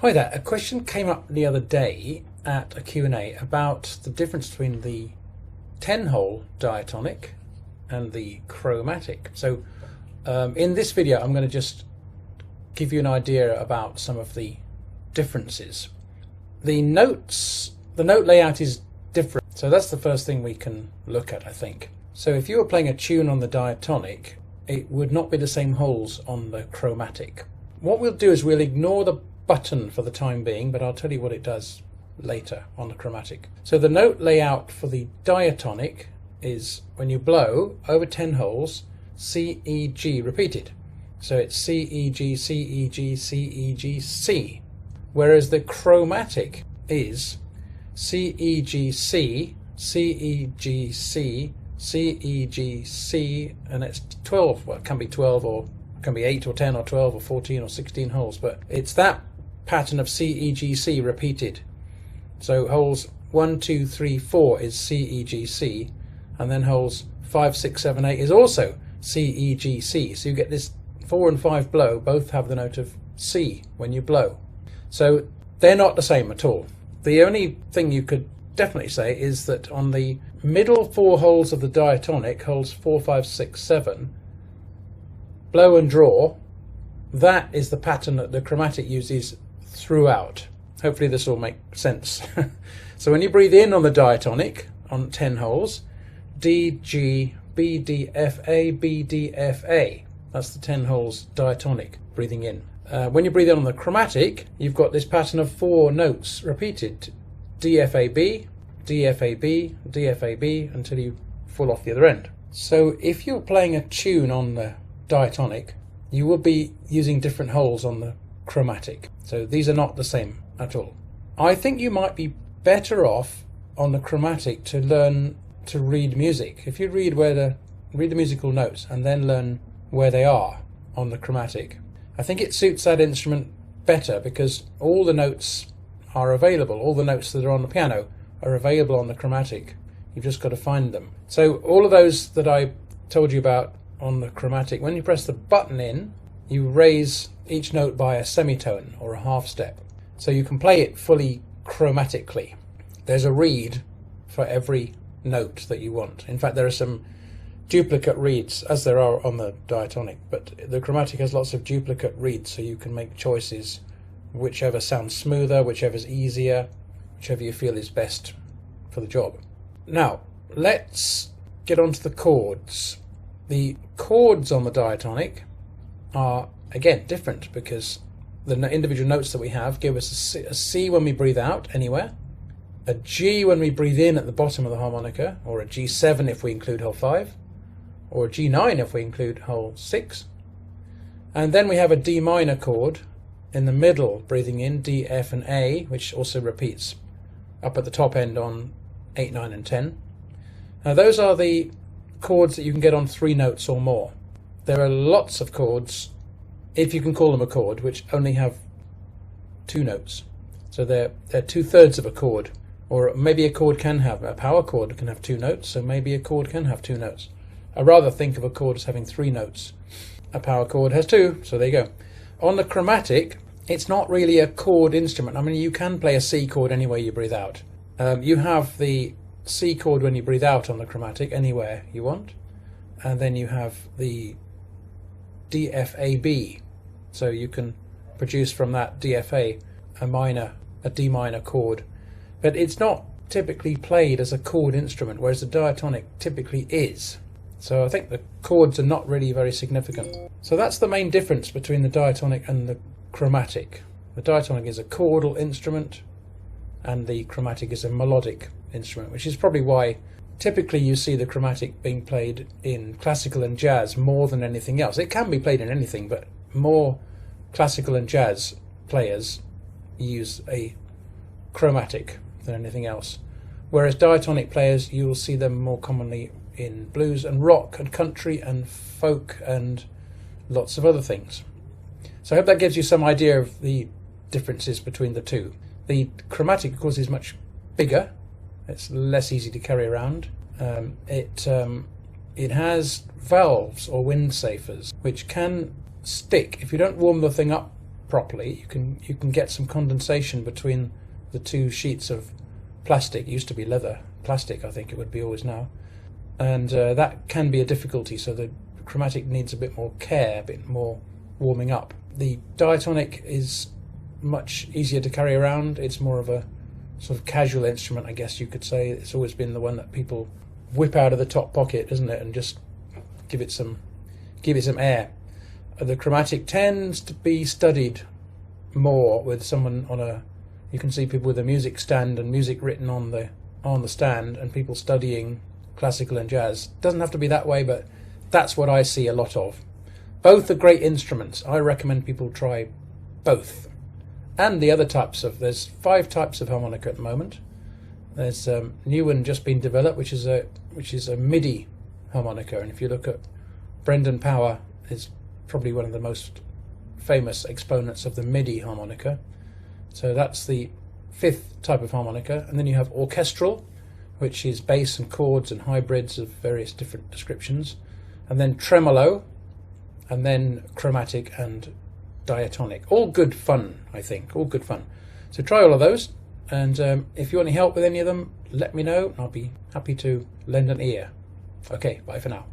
Hi there, a question came up the other day at a Q&A about the difference between the 10-hole diatonic and the chromatic. So in this video I'm going to just give you an idea about some of the differences. The note layout is different, so that's the first thing we can look at, I think. So if you were playing a tune on the diatonic, it would not be the same holes on the chromatic. What we'll do is we'll ignore the button for the time being, but I'll tell you what it does later on the chromatic. So the note layout for the diatonic is when you blow over 10 holes, C, E, G repeated. So it's C, E, G, C, E, G, C, E, G, C. Whereas the chromatic is C, E, G, C, C, E, G, C, C, E, G, C, and it's 12. Well, it can be 12 or it can be 8 or 10 or 12 or 14 or 16 holes, but it's that pattern of C, E, G, C repeated. So holes 1, 2, 3, 4 is C, E, G, C, and then holes 5, 6, 7, 8 is also C, E, G, C. So you get this 4 and 5 blow, both have the note of C when you blow. So they're not the same at all. The only thing you could definitely say is that on the middle 4 holes of the diatonic, holes 4, 5, 6, 7, blow and draw, that is the pattern that the chromatic uses throughout. Hopefully this will make sense. So when you breathe in on the diatonic on 10 holes, D, G, B, D, F, A, B, D, F, A. That's the 10 holes diatonic breathing in. When you breathe in on the chromatic, you've got this pattern of 4 notes repeated. D, F, A, B, D, F, A, B, D, F, A, B, until you fall off the other end. So if you're playing a tune on the diatonic, you will be using different holes on the chromatic. So these are not the same at all. I think you might be better off on the chromatic to learn to read music. If you read the musical notes and then learn where they are on the chromatic, I think it suits that instrument better because all the notes are available. All the notes that are on the piano are available on the chromatic. You've just got to find them. So all of those that I told you about on the chromatic, when you press the button in, you raise each note by a semitone or a half step. So you can play it fully chromatically. There's a reed for every note that you want. In fact, there are some duplicate reeds, as there are on the diatonic, but the chromatic has lots of duplicate reeds, so you can make choices, whichever sounds smoother, whichever's easier, whichever you feel is best for the job. Now, let's get on to the chords. The chords on the diatonic are again different because the individual notes that we have give us a C when we breathe out anywhere, a G when we breathe in at the bottom of the harmonica, or a G7 if we include hole 5, or a G9 if we include hole 6, and then we have a D minor chord in the middle breathing in, D, F and A, which also repeats up at the top end on 8, 9 and 10. Now those are the chords that you can get on 3 notes or more. There are lots of chords, if you can call them a chord, which only have 2 notes. So they're 2/3 of a chord, or maybe a chord can have, a power chord can have 2 notes, so maybe a chord can have 2 notes. I rather think of a chord as having 3 notes. A power chord has 2, so there you go. On the chromatic, it's not really a chord instrument. I mean, you can play a C chord anywhere you breathe out. You have the C chord when you breathe out on the chromatic anywhere you want, and then you have the D, F, A, B, so you can produce from that D, F, A a D minor chord, but it's not typically played as a chord instrument, whereas the diatonic typically is. So I think the chords are not really very significant. So that's the main difference between the diatonic and the chromatic. The diatonic is a chordal instrument and the chromatic is a melodic instrument, which is probably why typically you see the chromatic being played in classical and jazz more than anything else. It can be played in anything, but more classical and jazz players use a chromatic than anything else. Whereas diatonic players, you will see them more commonly in blues and rock and country and folk and lots of other things. So I hope that gives you some idea of the differences between the two. The chromatic, of course, is much bigger. It's less easy to carry around. It has valves or wind safers which can stick if you don't warm the thing up properly, you can get some condensation between the two sheets of plastic. It used to be leather, plastic I think it would be always now, and that can be a difficulty. So the Chromatic needs a bit more care, a bit more warming up. The Diatonic is much easier to carry around. It's more of a sort of casual instrument, I guess you could say. It's always been the one that people whip out of the top pocket, isn't it, and just give it some air. The Chromatic tends to be studied more with someone on a. You can see people with a music stand and music written on the stand, and people studying classical and jazz. Doesn't have to be that way, but that's what I see a lot of. Both are great instruments. I recommend people try both. And the other types of, there's 5 types of harmonica at the moment. There's a new one just been developed, which is a MIDI harmonica. And if you look at Brendan Power, is probably one of the most famous exponents of the MIDI harmonica. So that's the 5th type of harmonica. And then you have orchestral, which is bass and chords and hybrids of various different descriptions. And then tremolo, and then chromatic and diatonic. All good fun, I think. All good fun. So try all of those, and if you want any help with any of them, let me know. I'll be happy to lend an ear. Okay, bye for now.